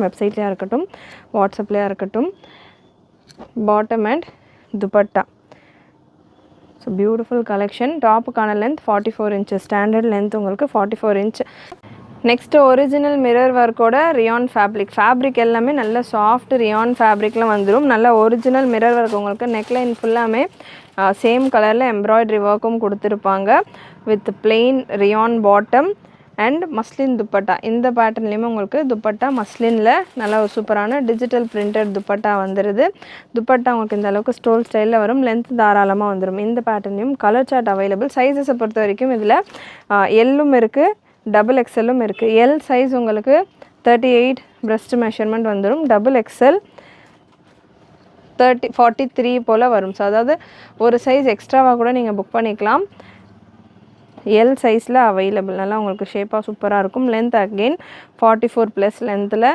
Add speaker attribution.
Speaker 1: வெப்சைட்லேயா இருக்கட்டும் வாட்ஸ்அப்லேயா இருக்கட்டும். Bottom and dupatta. So beautiful collection. டாப்புக்கான லென்த் 44 inches, ஸ்டாண்டர்ட் லென்த் உங்களுக்கு 44 inch. நெக்ஸ்ட்டு ஒரிஜினல் மிரர் ஒர்க்கோட ரியான் ஃபேப்ரிக் எல்லாமே நல்ல சாஃப்ட் ரியான் ஃபேப்ரிக்லாம் வந்துடும். நல்ல ஒரிஜினல் மிரர் ஒர்க் உங்களுக்கு நெக்லைன் ஃபுல்லாமே சேம் கலரில் எம்ப்ராய்டரி ஒர்க்கும் கொடுத்துருப்பாங்க. With plain rayon bottom and muslin dupatta. இந்த பேட்டர்ன்லேயுமே உங்களுக்கு துப்பட்டா மஸ்லினில் நல்ல ஒரு சூப்பரான டிஜிட்டல் பிரிண்டட் துப்பட்டா வந்துடுது. துப்பட்டா உங்களுக்கு இந்த அளவுக்கு ஸ்டோல் ஸ்டைலில் வரும். லென்த் தாராளமாக வந்துடும். இந்த பேட்டர்ன்லேயும் கலர் சார்ட் அவைலபிள். சைஸஸை பொறுத்த வரைக்கும் இதில் எல்லும் இருக்குது, XXLம் இருக்குது. எல் சைஸ் உங்களுக்கு 38 breast மெஷர்மெண்ட் வந்துடும். XXL 43 போல் வரும். ஸோ அதாவது ஒரு சைஸ் எக்ஸ்ட்ராவாக கூட நீங்கள் புக் பண்ணிக்கலாம். எல் சைஸில் அவைலபிள். நல்லா உங்களுக்கு ஷேப்பாக சூப்பராக இருக்கும். லென்த் அகெயின் 44+ லென்த்தில்